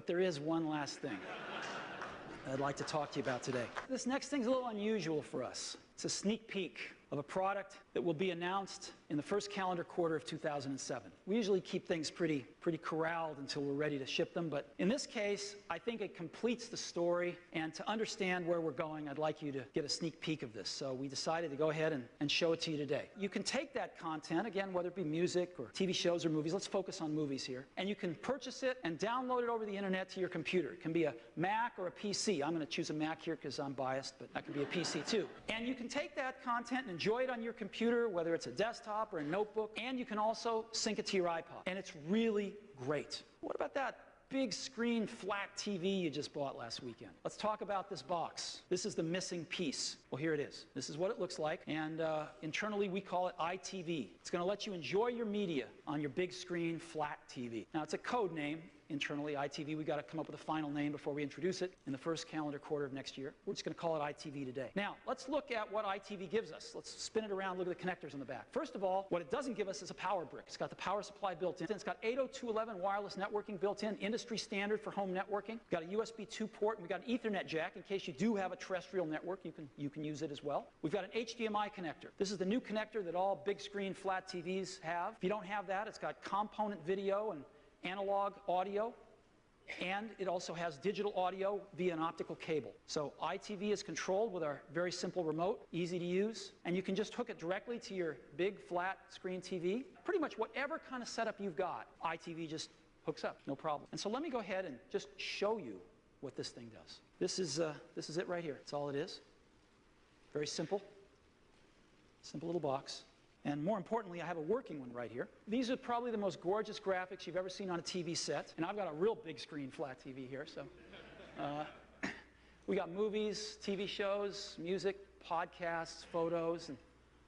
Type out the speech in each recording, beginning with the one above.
But there is one last thing I'd like to talk to you about today. This next thing's a little unusual for us. It's a sneak peek of a product that will be announced in the first calendar quarter of 2007. We usually keep things pretty corralled until we're ready to ship them, but in this case, I think it completes the story, and to understand where we're going, I'd like you to get a sneak peek of this. So we decided to go ahead and show it to you today. You can take that content, again, whether it be music or TV shows or movies, let's focus on movies here, and you can purchase it and download it over the internet to your computer. It can be a Mac or a PC. I'm going to choose a Mac here because I'm biased, but that could be a PC too. And you can take that content and enjoy it on your computer, whether it's a desktop or a notebook, and you can also sync it to your iPod. And it's really great. What about that big screen flat TV you just bought last weekend? Let's talk about this box. This is the missing piece. Well, here it is. This is what it looks like, and internally we call it iTV. It's going to let you enjoy your media on your big screen flat TV. Now, it's a code name. Internally, iTV, we've got to come up with a final name before we introduce it in the first calendar quarter of next year. We're just going to call it iTV today. Now, let's look at what iTV gives us. Let's spin it around, look at the connectors on the back. First of all, what it doesn't give us is a power brick. It's got the power supply built in. It's got 802.11 wireless networking built in, industry standard for home networking. We've got a USB 2 port, and we've got an Ethernet jack in case you do have a terrestrial network. You can use it as well. We've got an HDMI connector. This is the new connector that all big screen flat TVs have. If you don't have that, it's got component video and analog audio. And it also has digital audio via an optical cable. So iTV is controlled with our very simple remote, easy to use, and you can just hook it directly to your big flat screen TV. Pretty much whatever kind of setup you've got, iTV just hooks up, no problem. And so let me go ahead and just show you what this thing does. This is it right here. That's all it is. Very simple. Simple little box. And more importantly, I have a working one right here. These are probably the most gorgeous graphics you've ever seen on a TV set. And I've got a real big screen flat TV here. So we got movies, TV shows, music, podcasts, photos, and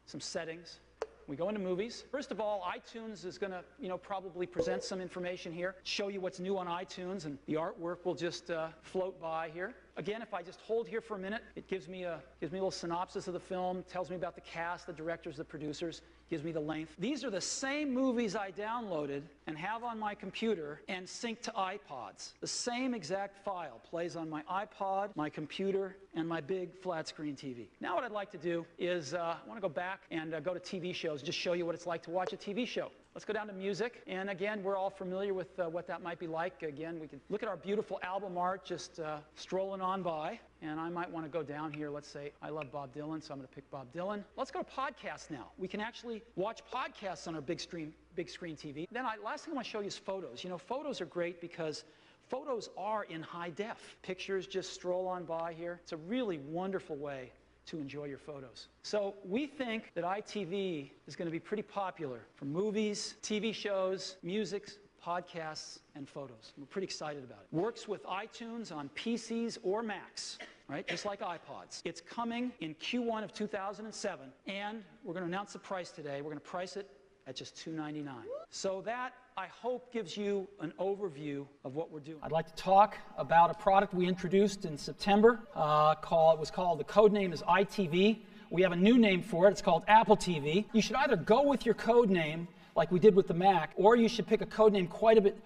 some settings. We go into movies. First of all, iTunes is going to, probably present some information here, show you what's new on iTunes, and the artwork will just float by here. Again, if I just hold here for a minute, it gives me a little synopsis of the film, tells me about the cast, the directors, the producers, gives me the length. These are the same movies I downloaded and have on my computer and sync to iPods. The same exact file plays on my iPod, my computer, and my big flat screen TV. Now what I'd like to do is I want to go back and go to TV shows and just show you what it's like to watch a TV show. Let's go down to music, and again, we're all familiar with what that might be like. Again, we can look at our beautiful album art just strolling on by, and I might want to go down here. Let's say I love Bob Dylan, so I'm going to pick Bob Dylan. Let's go to podcasts now. We can actually watch podcasts on our big screen TV. Then last thing I want to show you is photos. Photos are great because photos are in high def. Pictures just stroll on by here. It's a really wonderful way to enjoy your photos. So we think that iTV is going to be pretty popular for movies, TV shows, music, podcasts, and photos. We're pretty excited about it. Works with iTunes on PCs or Macs, right? Just like iPods. It's coming in Q1 of 2007, and we're going to announce the price today. We're going to price it at just $299. So that, I hope, gives you an overview of what we're doing. I'd like to talk about a product we introduced in September. The code name is iTV. We have a new name for it. It's called Apple TV. You should either go with your code name, like we did with the Mac, or you should pick a code name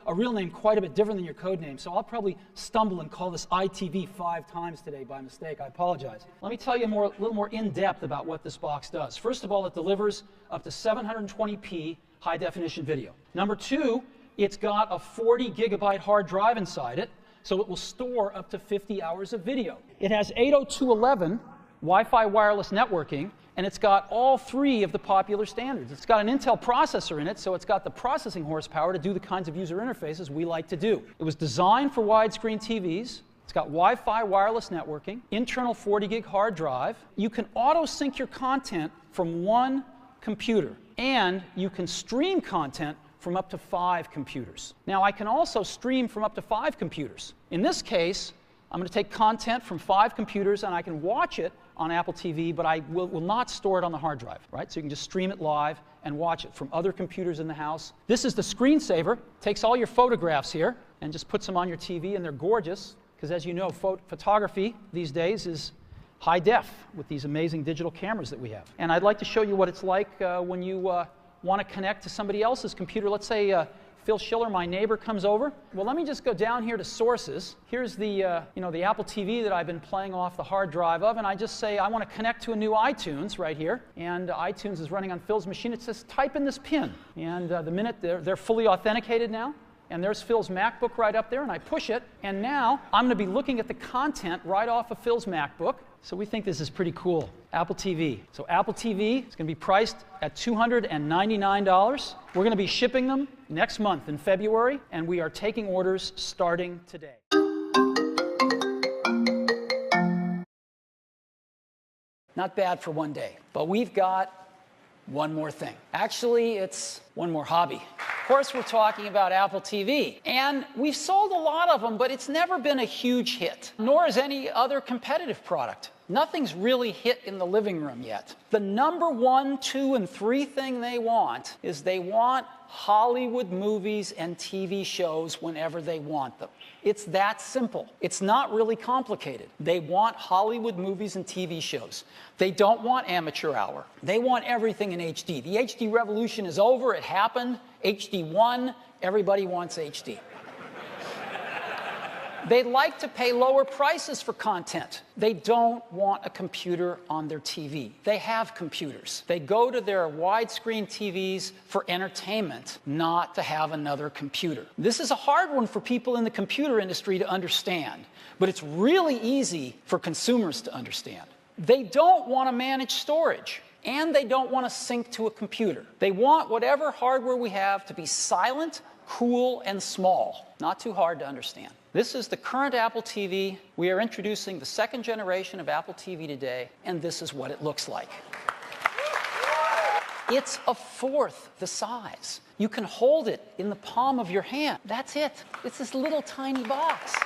a real name quite a bit different than your code name. So I'll probably stumble and call this iTV 5 times today by mistake. I apologize. Let me tell you a little more in depth about what this box does. First of all, it delivers up to 720p high definition video. Number 2, it's got a 40 gigabyte hard drive inside it, so it will store up to 50 hours of video. It has 802.11 Wi-Fi wireless networking, and it's got all 3 of the popular standards. It's got an Intel processor in it, so it's got the processing horsepower to do the kinds of user interfaces we like to do. It was designed for widescreen TVs. It's got Wi-Fi wireless networking, internal 40 gig hard drive. You can auto-sync your content from one computer, and you can stream content from up to 5 computers. Now, I can also stream from up to 5 computers. In this case, I'm going to take content from 5 computers, and I can watch it on Apple TV, but I will not store it on the hard drive, right? So you can just stream it live and watch it from other computers in the house. This is the screensaver. Takes all your photographs here and just puts them on your TV, and they're gorgeous, because as you know, photography these days is high def with these amazing digital cameras that we have. And I'd like to show you what it's like when you want to connect to somebody else's computer. Let's say Phil Schiller, my neighbor, comes over. Well, let me just go down here to sources. Here's the, the Apple TV that I've been playing off the hard drive of, and I just say I want to connect to a new iTunes right here. And iTunes is running on Phil's machine. It says type in this PIN. And the minute they're fully authenticated now. And there's Phil's MacBook right up there, and I push it. And now I'm going to be looking at the content right off of Phil's MacBook. So we think this is pretty cool. Apple TV. So Apple TV is going to be priced at $299. We're going to be shipping them next month in February, and we are taking orders starting today. Not bad for one day, but we've got one more thing. Actually, it's one more hobby. Of course, we're talking about Apple TV, and we've sold a lot of them, but it's never been a huge hit, nor has any other competitive product. Nothing's really hit in the living room yet. The number 1, 2, and 3 thing they want is they want Hollywood movies and TV shows whenever they want them. It's that simple. It's not really complicated. They want Hollywood movies and TV shows. They don't want amateur hour. They want everything in HD. The HD revolution is over. It happened. HD won. Everybody wants HD. They'd like to pay lower prices for content. They don't want a computer on their TV. They have computers. They go to their widescreen TVs for entertainment, not to have another computer. This is a hard one for people in the computer industry to understand, but it's really easy for consumers to understand. They don't want to manage storage, and they don't want to sync to a computer. They want whatever hardware we have to be silent, cool, and small. Not too hard to understand. This is the current Apple TV. We are introducing the 2nd generation of Apple TV today, and this is what it looks like. It's a 1/4 the size. You can hold it in the palm of your hand. That's it. It's this little tiny box.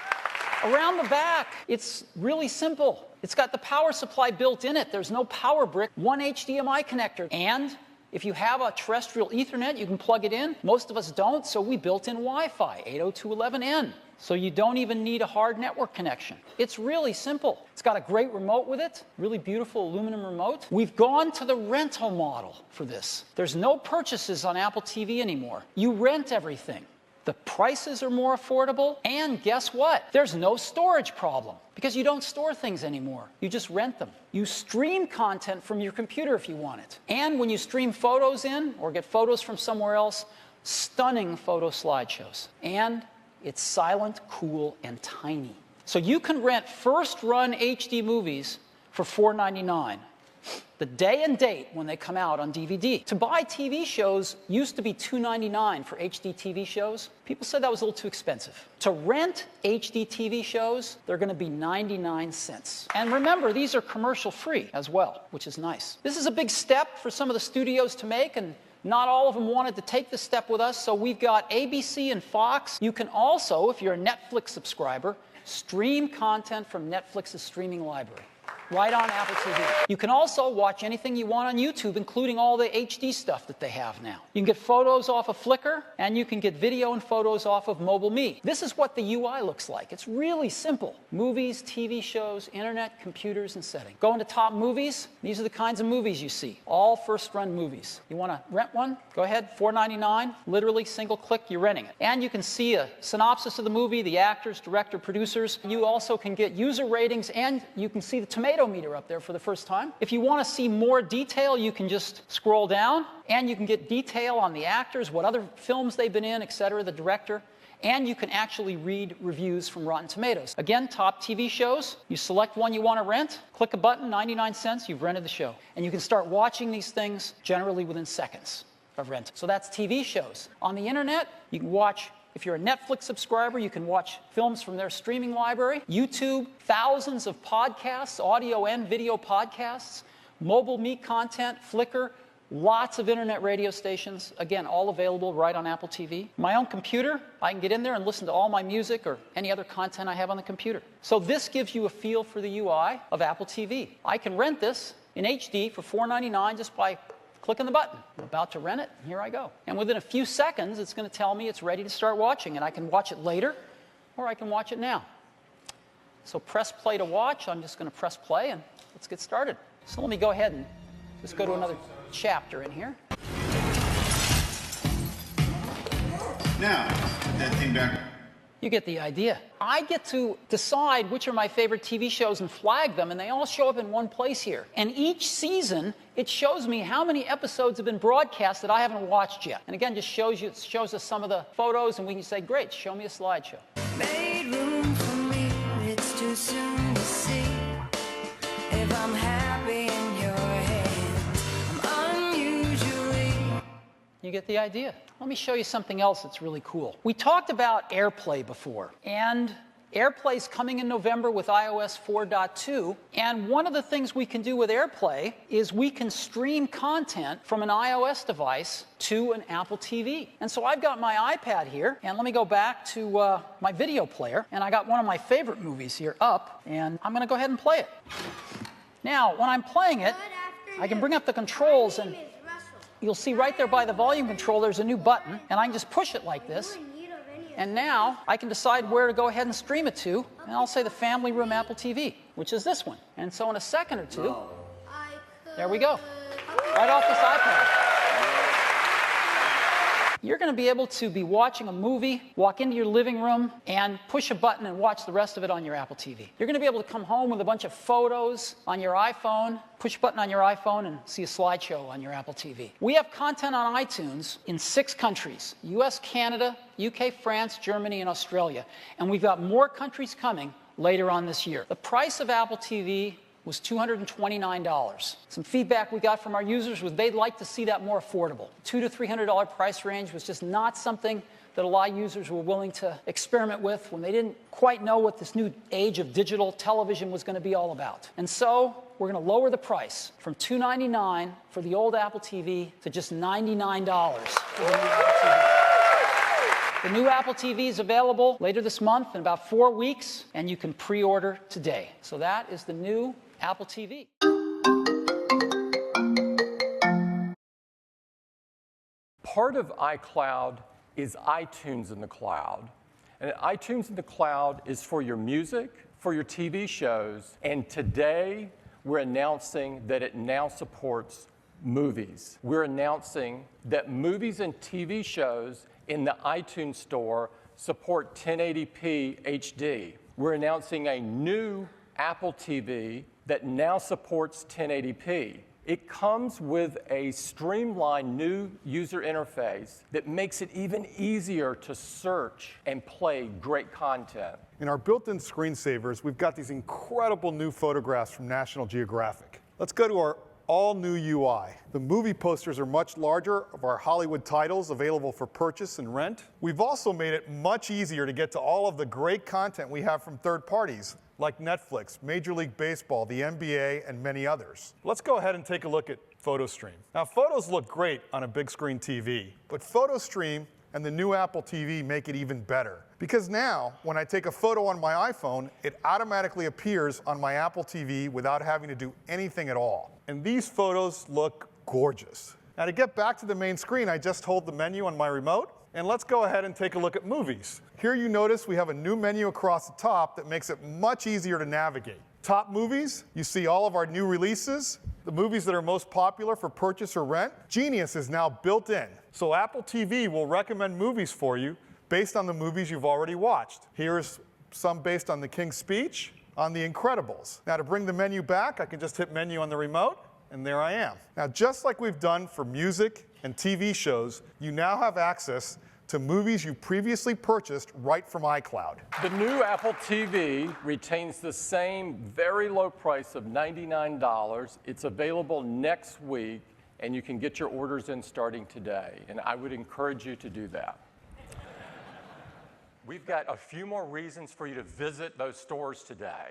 Around the back, it's really simple. It's got the power supply built in it. There's no power brick, one HDMI connector, and if you have a terrestrial Ethernet, you can plug it in. Most of us don't, so we built in Wi-Fi, 802.11n. So you don't even need a hard network connection. It's really simple. It's got a great remote with it, really beautiful aluminum remote. We've gone to the rental model for this. There's no purchases on Apple TV anymore. You rent everything. The prices are more affordable, and guess what? There's no storage problem, because you don't store things anymore. You just rent them. You stream content from your computer if you want it. And when you stream photos in, or get photos from somewhere else, stunning photo slideshows. And it's silent, cool, and tiny. So you can rent first-run HD movies for $4.99. The day and date when they come out on DVD. To buy TV shows used to be $2.99 for HD TV shows. People said that was a little too expensive. To rent HD TV shows, they're going to be 99 cents. And remember, these are commercial-free as well, which is nice. This is a big step for some of the studios to make, and not all of them wanted to take this step with us, so we've got ABC and Fox. You can also, if you're a Netflix subscriber, stream content from Netflix's streaming library right on Apple TV. You can also watch anything you want on YouTube, including all the HD stuff that they have now. You can get photos off of Flickr, and you can get video and photos off of MobileMe. This is what the UI looks like. It's really simple. Movies, TV shows, internet, computers, and settings. Go into top movies. These are the kinds of movies you see. All first-run movies. You want to rent one? Go ahead, $4.99. Literally, single click, you're renting it. And you can see a synopsis of the movie, the actors, director, producers. You also can get user ratings, and you can see the tomato meter up there for the first time. If you want to see more detail, you can just scroll down, and you can get detail on the actors, what other films they've been in, etc., the director, and you can actually read reviews from Rotten Tomatoes. Again, top TV shows. You select one you want to rent, click a button, 99 cents, you've rented the show. And you can start watching these things generally within seconds of rent. So that's TV shows. On the internet, you can watch. If you're a Netflix subscriber, you can watch films from their streaming library. YouTube, thousands of podcasts, audio and video podcasts, MobileMe content, Flickr, lots of internet radio stations. Again, all available right on Apple TV. My own computer, I can get in there and listen to all my music or any other content I have on the computer. So this gives you a feel for the UI of Apple TV. I can rent this in HD for $4.99 just by clicking the button. I'm about to rent it, and here I go. And within a few seconds, it's going to tell me it's ready to start watching, and I can watch it later, or I can watch it now. So press play to watch. I'm just going to press play, and let's get started. So let me go ahead and just go to another chapter in here. Now, put that thing back. You get the idea. I get to decide which are my favorite TV shows and flag them, and they all show up in one place here. And each season, it shows me how many episodes have been broadcast that I haven't watched yet. And again, just shows us some of the photos, and we can say, great, show me a slideshow. Made room for me, it's too soon to see if I'm happy in your hands. I'm unusually. You get the idea. Let me show you something else that's really cool. We talked about AirPlay before, and AirPlay's coming in November with iOS 4.2, and one of the things we can do with AirPlay is we can stream content from an iOS device to an Apple TV. And so I've got my iPad here, and let me go back to my video player, and I got one of my favorite movies here up, and I'm going to go ahead and play it. Now, when I'm playing it, I can bring up the controls, and you'll see right there by the volume control there's a new button, and I can just push it like this. And now I can decide where to go ahead and stream it to, and I'll say the Family Room Apple TV, which is this one. And so in a second or two, there we go, right off this iPad. You're going to be able to be watching a movie, walk into your living room, and push a button and watch the rest of it on your Apple TV. You're going to be able to come home with a bunch of photos on your iPhone, push a button on your iPhone, and see a slideshow on your Apple TV. We have content on iTunes in 6 countries: US, Canada, UK, France, Germany, and Australia. And we've got more countries coming later on this year. The price of Apple TV was $229. Some feedback we got from our users was they'd like to see that more affordable. $200 to $300 price range was just not something that a lot of users were willing to experiment with when they didn't quite know what this new age of digital television was going to be all about. And so we're going to lower the price from $299 for the old Apple TV to just $99 for the new Apple TV. The new Apple TV is available later this month in about 4 weeks, and you can pre-order today. So that is the new Apple TV. Part of iCloud is iTunes in the cloud. And iTunes in the cloud is for your music, for your TV shows, and today we're announcing that it now supports movies. We're announcing that movies and TV shows in the iTunes Store support 1080p HD. We're announcing a new Apple TV that now supports 1080p. It comes with a streamlined new user interface that makes it even easier to search and play great content. In our built-in screensavers, we've got these incredible new photographs from National Geographic. Let's go to our all-new UI. The movie posters are much larger of our Hollywood titles available for purchase and rent. We've also made it much easier to get to all of the great content we have from third parties, like Netflix, Major League Baseball, the NBA, and many others. Let's go ahead and take a look at PhotoStream. Now, photos look great on a big screen TV, but PhotoStream and the new Apple TV make it even better. Because now, when I take a photo on my iPhone, it automatically appears on my Apple TV without having to do anything at all. And these photos look gorgeous. Now, to get back to the main screen, I just hold the menu on my remote, and let's go ahead and take a look at movies. Here you notice we have a new menu across the top that makes it much easier to navigate. Top movies, you see all of our new releases, the movies that are most popular for purchase or rent. Genius is now built in, so Apple TV will recommend movies for you based on the movies you've already watched. Here's some based on The King's Speech, on The Incredibles. Now to bring the menu back, I can just hit menu on the remote, and there I am. Now just like we've done for music and TV shows, you now have access to movies you previously purchased right from iCloud. The new Apple TV retains the same very low price of $99. It's available next week, and you can get your orders in starting today, and I would encourage you to do that. We've got a few more reasons for you to visit those stores today,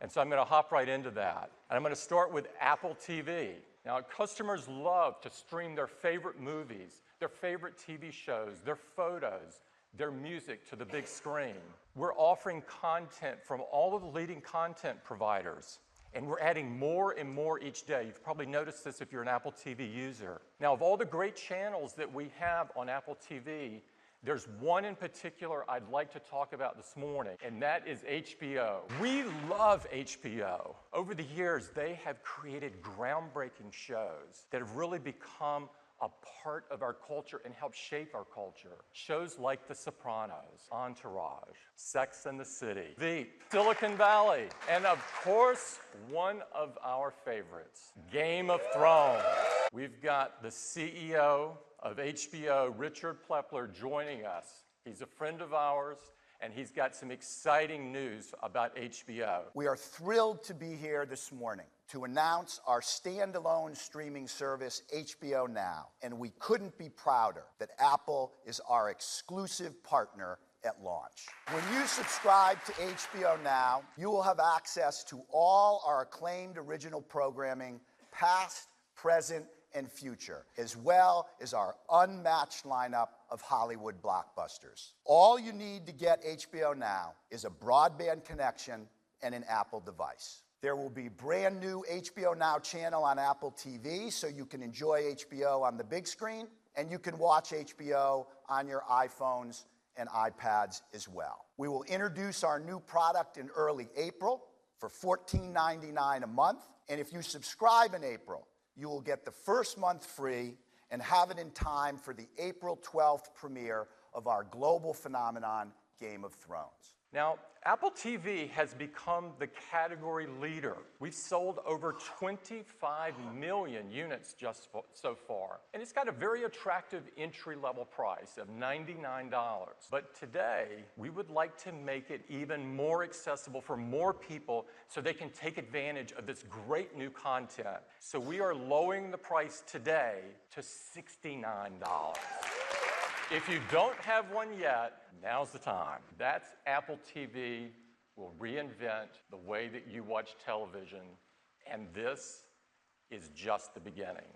and so I'm going to hop right into that. And I'm going to start with Apple TV. Now, customers love to stream their favorite movies, their favorite TV shows, their photos, their music to the big screen. We're offering content from all of the leading content providers, and we're adding more and more each day. You've probably noticed this if you're an Apple TV user. Now, of all the great channels that we have on Apple TV, there's one in particular I'd like to talk about this morning, and that is HBO. We love HBO. Over the years, they have created groundbreaking shows that have really become a part of our culture and help shape our culture. Shows like The Sopranos, Entourage, Sex and the City, Veep, Silicon Valley, and of course, one of our favorites, Game of Thrones. We've got the CEO of HBO, Richard Plepler, joining us. He's a friend of ours, and he's got some exciting news about HBO. We are thrilled to be here this morning to announce our standalone streaming service, HBO Now, and we couldn't be prouder that Apple is our exclusive partner at launch. When you subscribe to HBO Now, you will have access to all our acclaimed original programming, past, present, and future, as well as our unmatched lineup of Hollywood blockbusters. All you need to get HBO Now is a broadband connection and an Apple device. There will be brand new HBO Now channel on Apple TV, so you can enjoy HBO on the big screen, and you can watch HBO on your iPhones and iPads as well. We will introduce our new product in early April for $14.99 a month, and if you subscribe in April, you will get the first month free and have it in time for the April 12th premiere of our global phenomenon, Game of Thrones. Now, Apple TV has become the category leader. We've sold over 25 million units just so far, and it's got a very attractive entry-level price of $99. But today, we would like to make it even more accessible for more people so they can take advantage of this great new content. So we are lowering the price today to $69. If you don't have one yet, now's the time. That's Apple TV will reinvent the way that you watch television, and this is just the beginning.